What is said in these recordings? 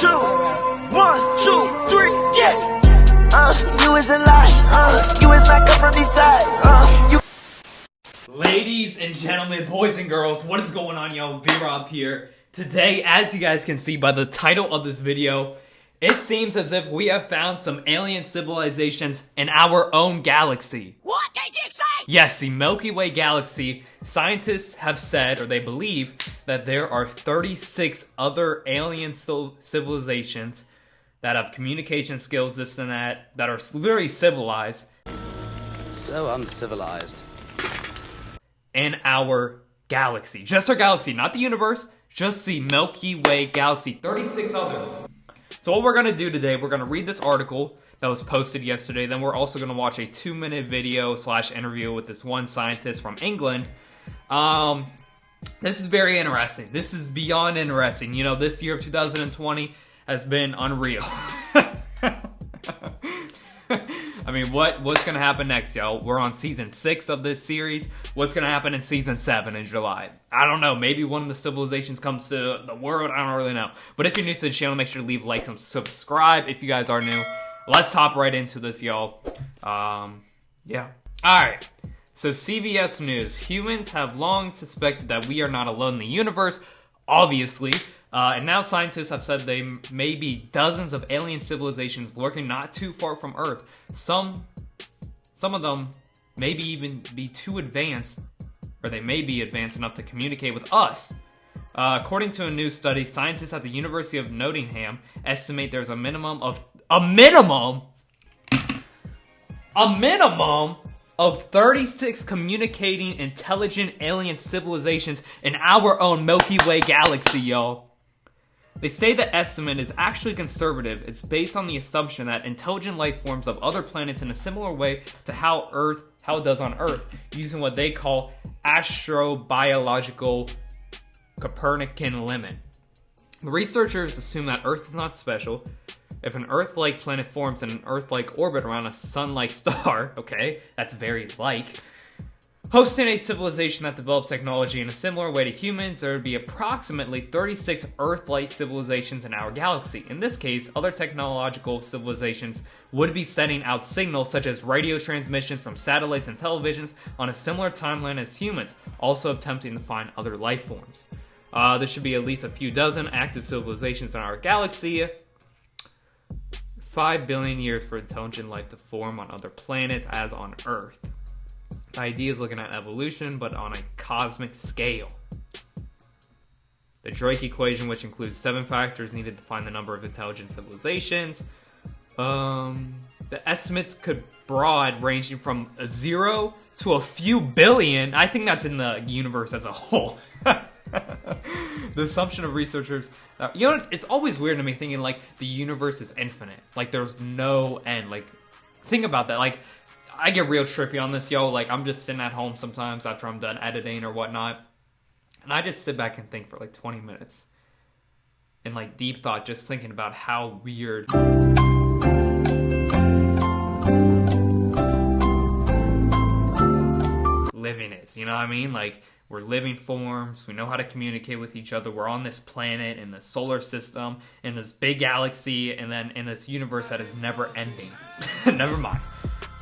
two, 1, 2, 3, yeah. You is a lie. You is not come from these sides. Ladies and gentlemen, boys and girls, what is going on, y'all? V-Rob here. Today, as you guys can see by the title of this video, it seems as if we have found some alien civilizations in our own galaxy. What did you say? Yes, the Milky Way galaxy. Scientists have said, or they believe, that there are 36 other alien civilizations that have communication skills, this and that are literally civilized. So uncivilized. In our galaxy. Just our galaxy, not the universe, just the Milky Way galaxy. 36 others. So what we're going to do today, we're going to read this article that was posted yesterday. Then we're also going to watch a 2-minute video / interview with this one scientist from England. This is very interesting. This is beyond interesting. You know, this year of 2020 has been unreal. I mean, what's going to happen next, y'all? We're on season 6 of this series. What's going to happen in season 7 in July? I don't know. Maybe one of the civilizations comes to the world. I don't really know. But if you're new to the channel, make sure to leave a like and subscribe if you guys are new. Let's hop right into this, y'all. Yeah. Alright. So CBS News. Humans have long suspected that we are not alone in the universe, obviously. And now scientists have said they may be dozens of alien civilizations lurking not too far from Earth. Some of them maybe even be too advanced, or they may be advanced enough to communicate with us. According to a new study, scientists at the University of Nottingham estimate there's a minimum of 36 communicating intelligent alien civilizations in our own Milky Way galaxy, y'all. They say the estimate is actually conservative. It's based on the assumption that intelligent life forms of other planets in a similar way to how it does on Earth, using what they call astrobiological Copernican limit. The researchers assume that Earth is not special. If an Earth-like planet forms in an Earth-like orbit around a Sun-like star, okay, that's very like, hosting a civilization that develops technology in a similar way to humans, there would be approximately 36 Earth-like civilizations in our galaxy. In this case, other technological civilizations would be sending out signals such as radio transmissions from satellites and televisions on a similar timeline as humans, also attempting to find other life forms. There should be at least a few dozen active civilizations in our galaxy. 5 billion years for intelligent life to form on other planets as on Earth. The idea is looking at evolution, but on a cosmic scale. The Drake equation, which includes 7 factors needed to find the number of intelligent civilizations. The estimates could broad, ranging from 0 to a few billion. I think that's in the universe as a whole. The assumption of researchers, you know, it's always weird to me thinking like the universe is infinite. Like there's no end. Like think about that. Like I get real trippy on this, yo. Like I'm just sitting at home sometimes after I'm done editing or whatnot, and I just sit back and think for like 20 minutes in like deep thought, just thinking about how weird living is. You know what I mean? Like we're living forms. We know how to communicate with each other. We're on this planet, in this solar system, in this big galaxy, and then in this universe that is never ending. Never mind.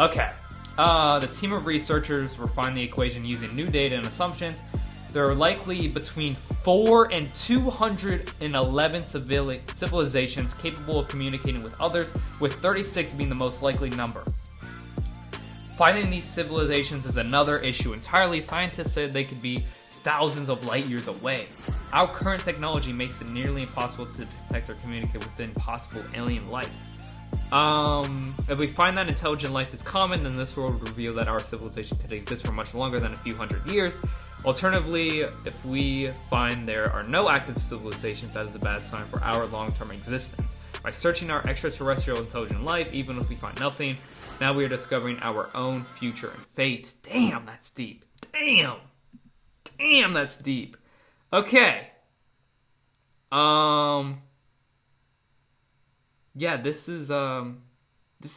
Okay. The team of researchers refined the equation using new data and assumptions. There are likely between 4 and 211 civilizations capable of communicating with others, with 36 being the most likely number. Finding these civilizations is another issue entirely. Scientists said they could be thousands of light years away. Our current technology makes it nearly impossible to detect or communicate with possible alien life. If we find that intelligent life is common, then this world would reveal that our civilization could exist for much longer than a few hundred years. Alternatively, if we find there are no active civilizations, that is a bad sign for our long-term existence. By searching our extraterrestrial intelligent life, even if we find nothing, now we are discovering our own future and fate. Damn, that's deep. Damn, that's deep. Okay. Yeah, this is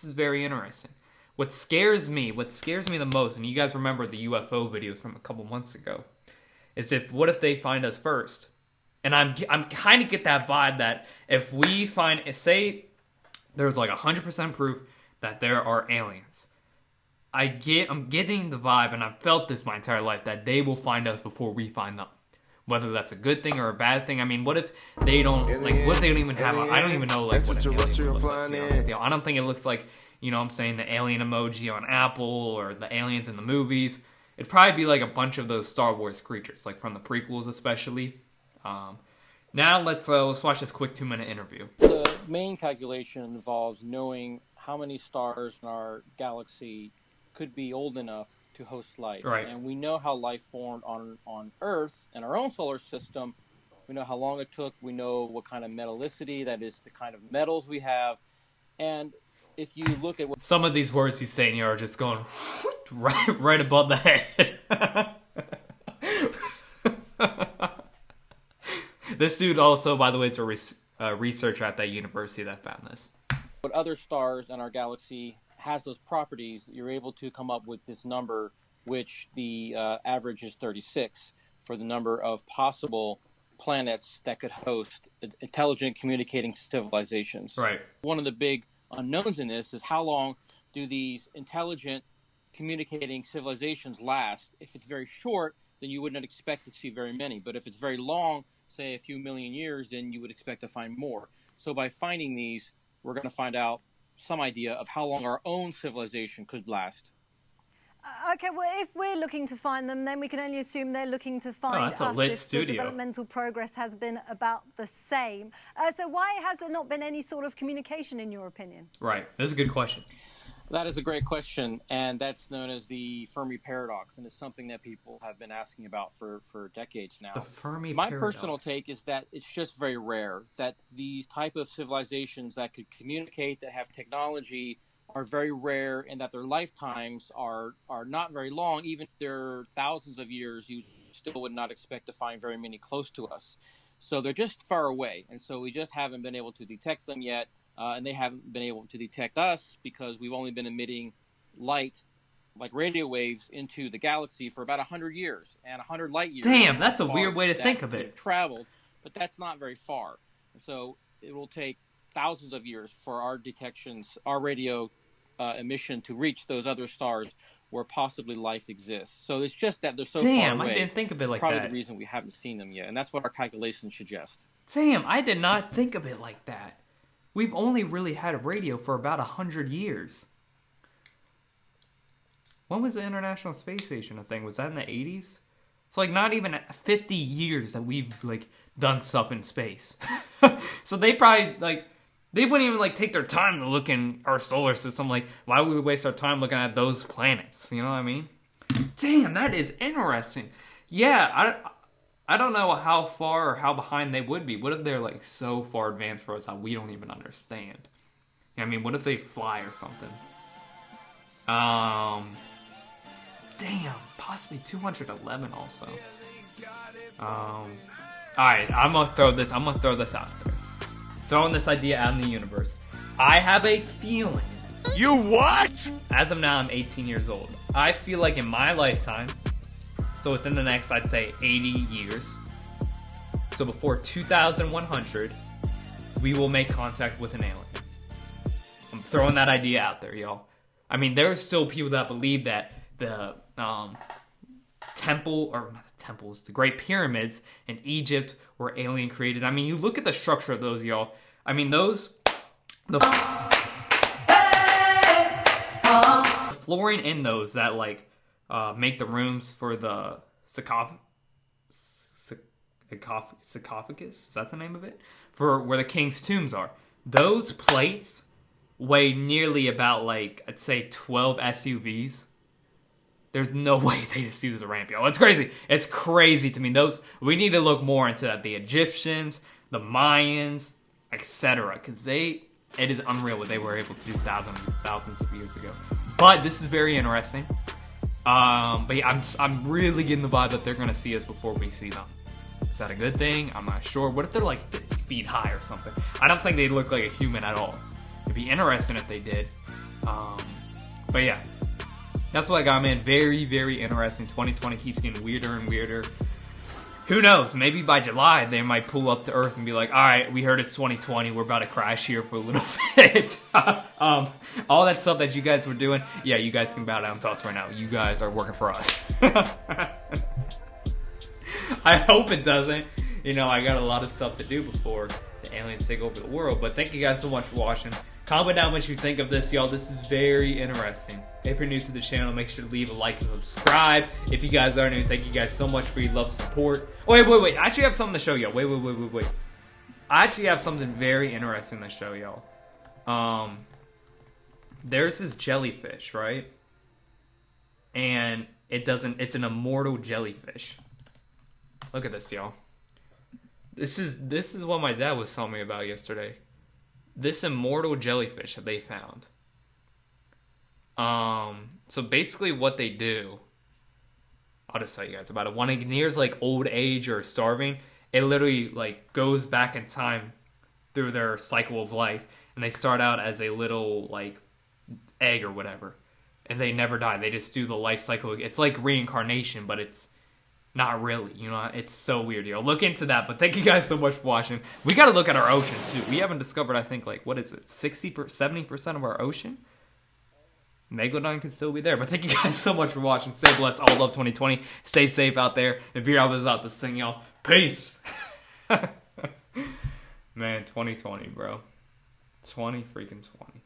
very interesting. What scares me the most, and you guys remember the UFO videos from a couple months ago, is what if they find us first? And I'm kind of get that vibe that if we find, say there's like 100% proof that there are aliens, I'm getting the vibe, and I've felt this my entire life, that they will find us before we find them. Whether that's a good thing or a bad thing. I mean, what if they don't, like, what if they don't even have, I don't even know, like, what an alien would look like, to be honest with you. I don't think it looks like, you know what I'm saying, the alien emoji on Apple or the aliens in the movies. It'd probably be like a bunch of those Star Wars creatures, like from the prequels especially. Now let's watch this quick 2-minute interview. The main calculation involves knowing how many stars in our galaxy could be old enough to host life. Right. And we know how life formed on Earth and our own solar system. We know how long it took. We know what kind of metallicity, that is the kind of metals we have. And if you look at what Some of these words he's saying here are just going right above the head. This dude also, by the way, is a researcher at that university that found this. What other stars in our galaxy has those properties, you're able to come up with this number, which the average is 36 for the number of possible planets that could host intelligent communicating civilizations. Right. One of the big unknowns in this is how long do these intelligent communicating civilizations last? If it's very short, then you wouldn't expect to see very many. But if it's very long, say a few million years, then you would expect to find more. So by finding these, we're going to find out some idea of how long our own civilization could last. Okay, well, if we're looking to find them, then we can only assume they're looking to find that's a us lit if studio. the developmental progress has been about the same. So why has there not been any sort of communication, in your opinion? Right. That's a good question. That is a great question, and that's known as the Fermi paradox, and it's something that people have been asking about for decades now. The Fermi My paradox. personal take is that it's just very rare that these type of civilizations that could communicate, that have technology, are very rare, and that their lifetimes are not very long. Even if they're thousands of years, you still would not expect to find very many close to us. So they're just far away, and so we just haven't been able to detect them yet. And they haven't been able to detect us because we've only been emitting light, like radio waves, into the galaxy for about 100 years. And 100 light years. Damn, that's a weird way to think of it. We've traveled, but that's not very far. So it will take thousands of years for our detections, our radio emission to reach those other stars where possibly life exists. So it's just that they're so far away. Damn, I didn't think of it like probably that. the reason we haven't seen them yet. And that's what our calculations suggest. Damn, I did not think of it like that. We've only really had radio for about 100 years. When was the International Space Station a thing? Was that in the 80s? It's like not even 50 years that we've like done stuff in space. So they probably like they wouldn't even like take their time to look in our solar system. Like, why would we waste our time looking at those planets? You know what I mean? Damn, that is interesting. Yeah, I don't know how far or how behind they would be. What if they're like so far advanced for us that we don't even understand? I mean, what if they fly or something? Damn, possibly 211 also. All right, I'm gonna throw this out there. Throwing this idea out in the universe. I have a feeling. You what? As of now, I'm 18 years old. I feel like in my lifetime, so within the next, I'd say 80 years, so before 2100, we will make contact with an alien. I'm throwing that idea out there, y'all. I mean, there are still people that believe that the the Great Pyramids in Egypt were alien created. I mean, you look at the structure of those, y'all. I mean, the flooring in those that like make the rooms for the sarcophagus. Is that the name of it? For where the king's tombs are. Those plates weigh nearly about like I'd say 12 SUVs. There's no way they just use a ramp, yo. It's crazy. It's crazy to me. We need to look more into that. The Egyptians, the Mayans, etc. Because it is unreal what they were able to do thousands of years ago. But this is very interesting. But yeah, I'm really getting the vibe that they're gonna see us before we see them. Is that a good thing? I'm not sure. What if they're like 50 feet high or something? I don't think they look like a human at all. It'd be interesting if they did. But yeah. That's what I got, man. Very, very interesting. 2020 keeps getting weirder and weirder. Who knows? Maybe by July they might pull up to Earth and be like, all right, we heard it's 2020. We're about to crash here for a little bit. All that stuff that you guys were doing, yeah, you guys can bow down to us right now. You guys are working for us. I hope it doesn't. You know, I got a lot of stuff to do before the aliens take over the world. But thank you guys so much for watching. Comment down what you think of this, y'all. This is very interesting. If you're new to the channel, make sure to leave a like and subscribe. If you guys are new, thank you guys so much for your love, support. Oh, wait. I actually have something to show y'all. Wait. I actually have something very interesting to show y'all. There's this jellyfish, right? And it's an immortal jellyfish. Look at this, y'all. This is what my dad was telling me about yesterday. This immortal jellyfish that they found. So basically what they do, I'll just tell you guys about it. When it nears like old age or starving, it literally like goes back in time through their cycle of life, and they start out as a little like egg or whatever, and they never die. They just do the life cycle. It's like reincarnation, but it's not really, you know, it's so weird, yo. Look into that, but thank you guys so much for watching. We got to look at our ocean, too. We haven't discovered, I think, like, what is it, 70% of our ocean? Megalodon can still be there, but thank you guys so much for watching. Stay blessed, all love 2020. Stay safe out there, and Veer is out to sing, y'all. Peace! Man, 2020, bro. 20 freaking 20.